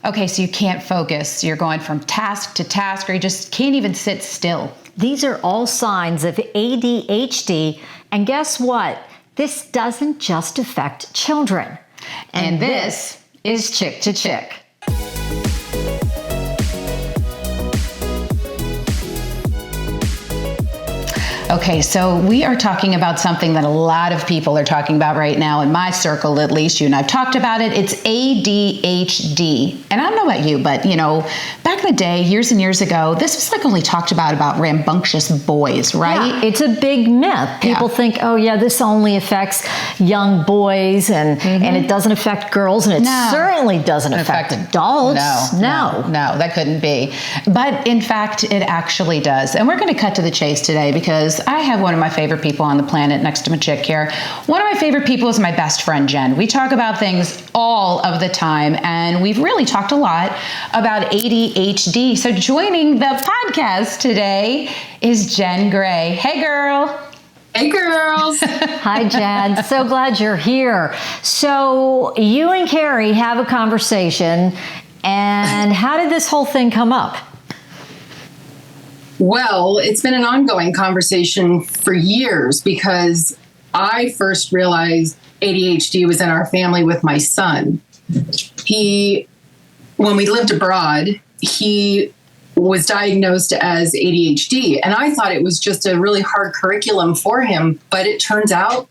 Okay, so you can't focus. You're going from task to task, or you just can't even sit still. These are all signs of ADHD. And guess what? This doesn't just affect children. And this is Chick to Chick. Okay, so we are talking about something that a lot of people are talking about right now, in my circle at least. You and I've talked about it. It's ADHD. And I don't know about you, but back in the day, years and years ago, this was like only talked about rambunctious boys, right? Yeah, it's a big myth. People think, oh yeah, this only affects young boys and it doesn't affect girls, and it certainly doesn't affect adults. No, that couldn't be. But in fact, it actually does. And we're going to cut to the chase today because I have one of my favorite people on the planet next to my chick here. One of my favorite people is my best friend, Jen. We talk about things all of the time, and we've really talked a lot about ADHD. So joining the podcast today is Jen Gray. Hey, girl. Hey, girls. Hi, Jen. So glad you're here. So you and Carrie have a conversation, and how did this whole thing come up? Well, it's been an ongoing conversation for years because I first realized ADHD was in our family with my son. When we lived abroad, he was diagnosed as ADHD, and I thought it was just a really hard curriculum for him, but it turns out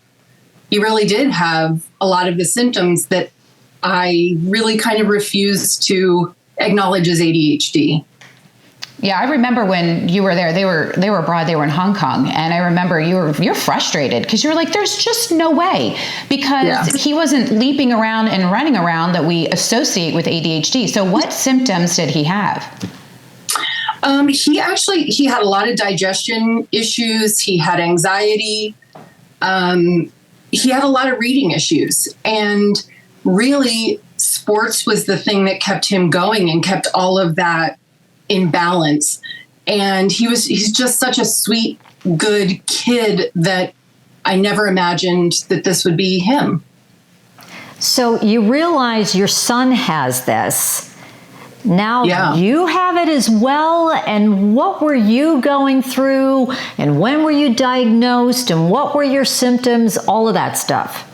he really did have a lot of the symptoms that I really kind of refused to acknowledge as ADHD. Yeah, I remember when you were there, they were abroad, they were in Hong Kong. And I remember you're frustrated because you were like, there's just no way, because he wasn't leaping around and running around that we associate with ADHD. So what symptoms did he have? He had a lot of digestion issues. He had anxiety. He had a lot of reading issues, and really sports was the thing that kept him going and kept all of that in balance. And he's just such a sweet, good kid that I never imagined that this would be him. So you realize your son has this. Now you have it as well. And what were you going through? And when were you diagnosed? And what were your symptoms? All of that stuff.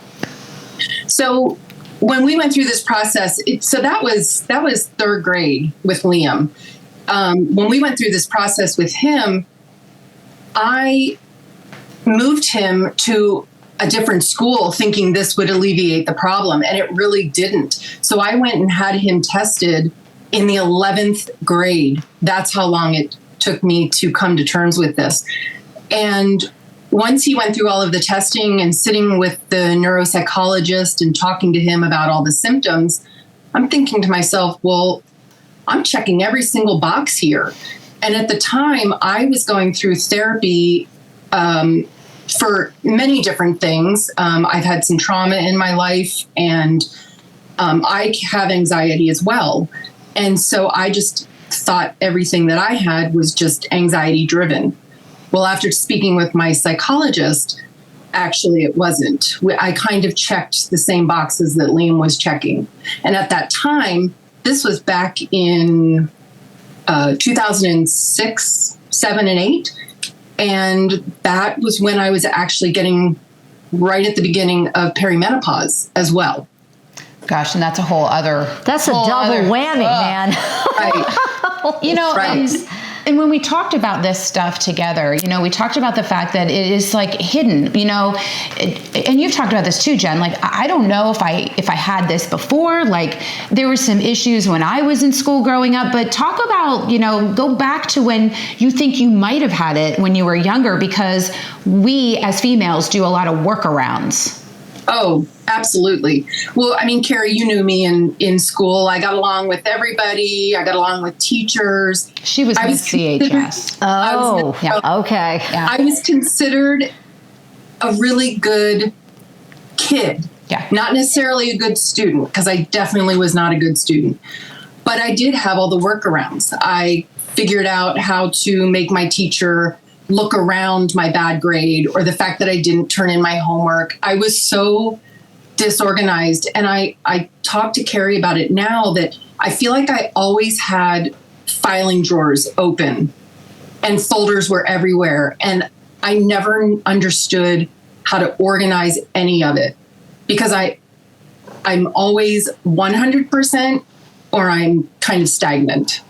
So when we went through this process, that was third grade with Liam. When we went through this process with him, I moved him to a different school thinking this would alleviate the problem, and it really didn't. So I went and had him tested in the 11th grade. That's how long it took me to come to terms with this. And once he went through all of the testing and sitting with the neuropsychologist and talking to him about all the symptoms, I'm thinking to myself, well, I'm checking every single box here. And at the time, I was going through therapy for many different things. I've had some trauma in my life, and I have anxiety as well. And so I just thought everything that I had was just anxiety driven. Well, after speaking with my psychologist, actually it wasn't. I kind of checked the same boxes that Liam was checking. And at that time, this was back in 2006, 7, and 8. And that was when I was actually getting right at the beginning of perimenopause as well. Gosh, and that's a whole other... That's a double whammy, man. Right. And when we talked about this stuff together, we talked about the fact that it is like hidden, and you've talked about this too, Jen. Like, I don't know if I had this before. Like, there were some issues when I was in school growing up, but talk about, go back to when you think you might have had it when you were younger, because we as females do a lot of workarounds. Oh, absolutely. Well, I mean, Carrie, you knew me in school. I got along with everybody. I got along with teachers. She was Miss CHS. Okay. Yeah. I was considered a really good kid. Yeah. Not necessarily a good student, because I definitely was not a good student. But I did have all the workarounds. I figured out how to make my teacher look around my bad grade or the fact that I didn't turn in my homework. I was so disorganized. And I talk to Carrie about it now, that I feel like I always had filing drawers open and folders were everywhere. And I never understood how to organize any of it because I'm always 100% or I'm kind of stagnant.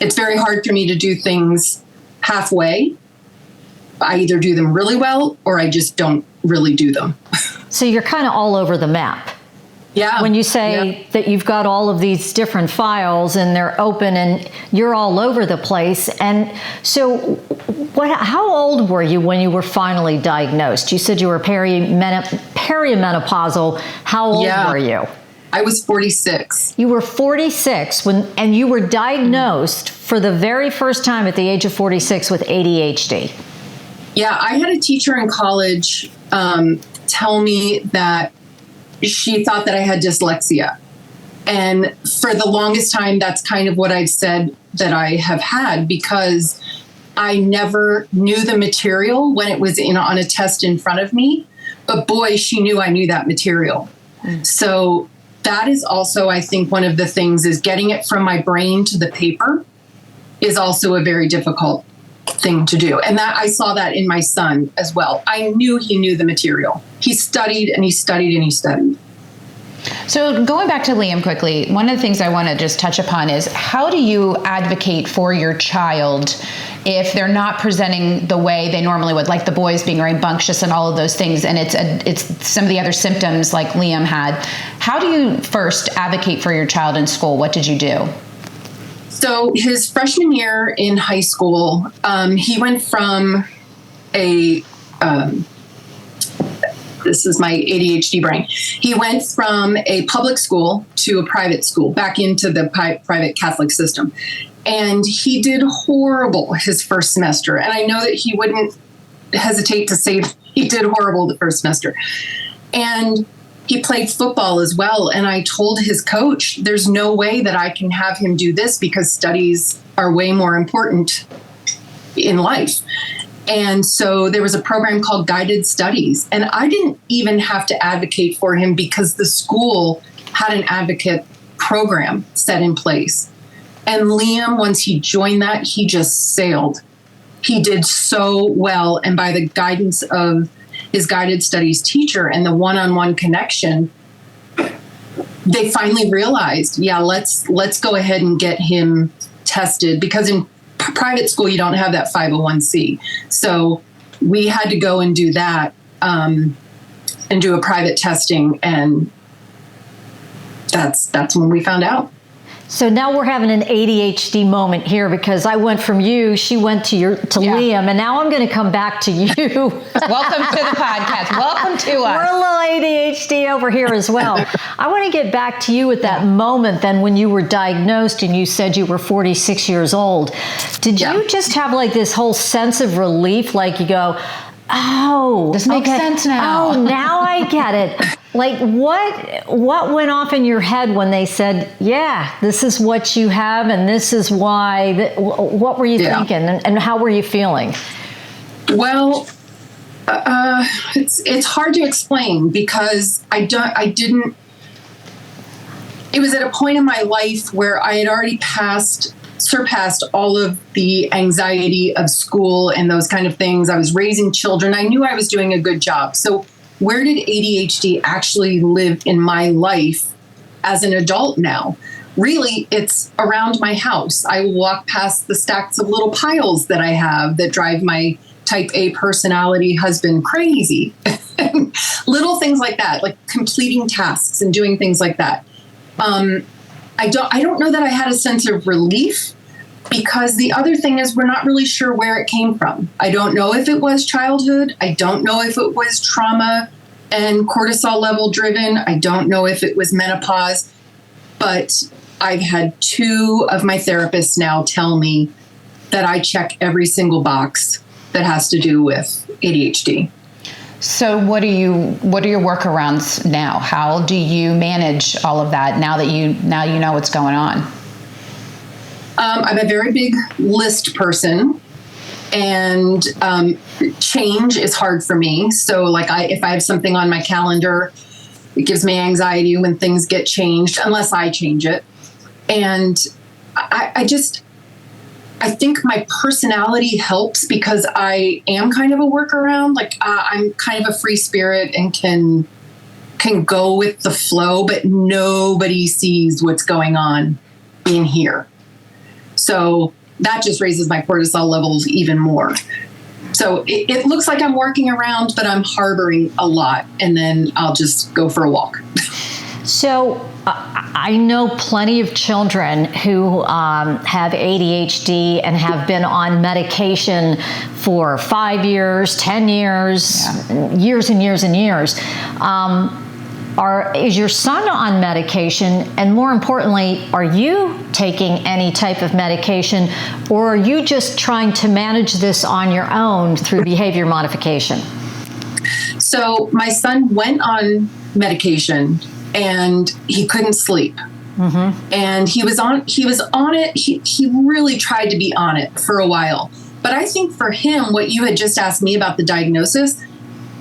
It's very hard for me to do things halfway. I either do them really well or I just don't really do them. So you're kind of all over the map. Yeah. When you say that you've got all of these different files and they're open and you're all over the place. And so how old were you when you were finally diagnosed? You said you were perimenopausal. How old were you? I was 46. You were 46 and you were diagnosed for the very first time at the age of 46 with ADHD. Yeah, I had a teacher in college tell me that she thought that I had dyslexia. And for the longest time, that's kind of what I've said that I have had because I never knew the material when it was on a test in front of me. But boy, she knew I knew that material. So that is also, I think, one of the things is getting it from my brain to the paper is also a very difficult thing to do. And that I saw that in my son as well. I knew he knew the material. He studied and he studied and he studied. So going back to Liam quickly, one of the things I want to just touch upon is how do you advocate for your child if they're not presenting the way they normally would, like the boys being rambunctious and all of those things, and it's some of the other symptoms like Liam had. How do you first advocate for your child in school? What did you do? So his freshman year in high school, he went from this is my ADHD brain. He went from a public school to a private school, back into the private Catholic system. And he did horrible his first semester. And I know that he wouldn't hesitate to say he did horrible the first semester. And he played football as well. And I told his coach, there's no way that I can have him do this because studies are way more important in life. And so there was a program called Guided Studies. And I didn't even have to advocate for him because the school had an advocate program set in place. And Liam, once he joined that, he just sailed. He did so well. And by the guidance of his Guided Studies teacher and the one-on-one connection, they finally realized, let's go ahead and get him tested because in private school, you don't have that 501c. So we had to go and do that and do a private testing. And that's when we found out. So now we're having an ADHD moment here because I went from you, she went to Liam, and now I'm going to come back to you. Welcome to the podcast. Welcome to us. We're a little ADHD over here as well. I want to get back to you at that moment then when you were diagnosed and you said you were 46 years old. Did you just have like this whole sense of relief, like you go, oh, this makes sense now. Oh, now I get it. Like what went off in your head when they said, yeah, this is what you have and this is why? What were you thinking and how were you feeling? Well, it's hard to explain because I didn't. It was at a point in my life where I had already surpassed all of the anxiety of school and those kind of things. I was raising children. I knew I was doing a good job. So where did ADHD actually live in my life as an adult now? Really, it's around my house. I walk past the stacks of little piles that I have that drive my type A personality husband crazy. Little things like that, like completing tasks and doing things like that. I don't know that I had a sense of relief because the other thing is we're not really sure where it came from. I don't know if it was childhood. I don't know if it was trauma and cortisol level driven. I don't know if it was menopause, but I've had 2 of my therapists now tell me that I check every single box that has to do with ADHD. So what are your workarounds now? How do you manage all of that now that you know what's going on? I'm a very big list person, and change is hard for me. So like if I have something on my calendar, it gives me anxiety when things get changed, unless I change it. And I think my personality helps because I am kind of a workaround. Like I'm kind of a free spirit and can go with the flow, but nobody sees what's going on in here. So that just raises my cortisol levels even more. So it looks like I'm working around, but I'm harboring a lot, and then I'll just go for a walk. So I know plenty of children who have ADHD and have been on medication for 5 years, 10 years, years and years and years. Is your son on medication? And more importantly, are you taking any type of medication, or are you just trying to manage this on your own through behavior modification? So my son went on medication and he couldn't sleep. Mm-hmm. And he was on it. He really tried to be on it for a while. But I think for him, what you had just asked me about the diagnosis,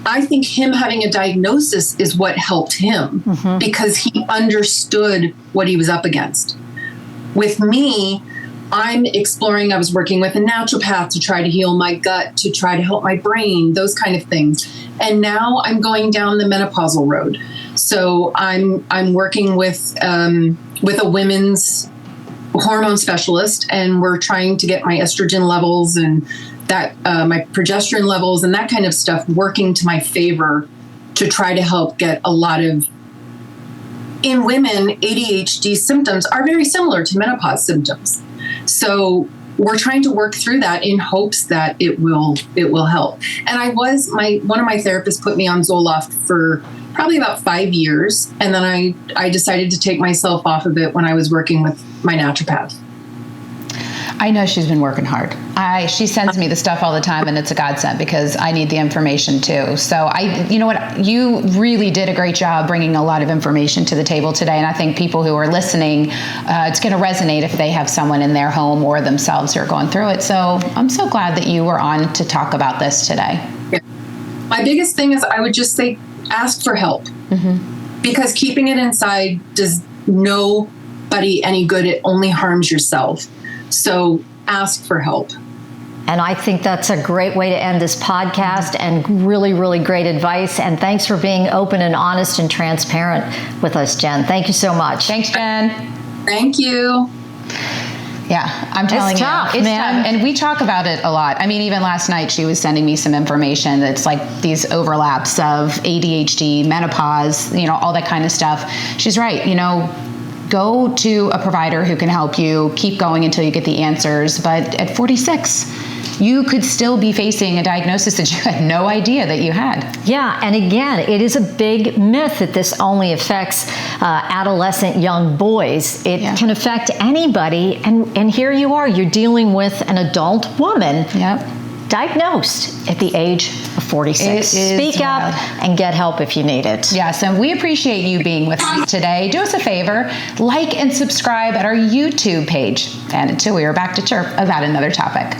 I think him having a diagnosis is what helped him, because he understood what he was up against. With me, I'm exploring, I was working with a naturopath to try to heal my gut, to try to help my brain, those kind of things. And now I'm going down the menopausal road. So I'm working with a women's hormone specialist, and we're trying to get my estrogen levels and that my progesterone levels and that kind of stuff working to my favor to try to help get a lot of, in women, ADHD symptoms are very similar to menopause symptoms. So we're trying to work through that in hopes that it will help. And one of my therapists put me on Zoloft for probably about 5 years. And then I decided to take myself off of it when I was working with my naturopath. I know she's been working hard. She sends me the stuff all the time, and it's a godsend because I need the information too. So you know what? You really did a great job bringing a lot of information to the table today. And I think people who are listening, it's going to resonate if they have someone in their home or themselves who are going through it. So I'm so glad that you were on to talk about this today. Yeah. My biggest thing is I would just say, ask for help, because keeping it inside does nobody any good. It only harms yourself. So ask for help. And I think that's a great way to end this podcast, and really, really great advice. And thanks for being open and honest and transparent with us, Jen. Thank you so much. Thanks, Jen. Thank you. Yeah, I'm telling you. It's man. tough. And we talk about it a lot. I mean, even last night she was sending me some information that's like these overlaps of ADHD, menopause, all that kind of stuff. She's right. Go to a provider who can help you. Keep going until you get the answers. But at 46, you could still be facing a diagnosis that you had no idea that you had. Yeah, and again, it is a big myth that this only affects adolescent young boys. It can affect anybody. And here you are, you're dealing with an adult woman. Yep. Diagnosed at the age of 46. Speak up and get help if you need it. Yes, and we appreciate you being with us today. Do us a favor, like and subscribe at our YouTube page. And until we are back to chirp about another topic.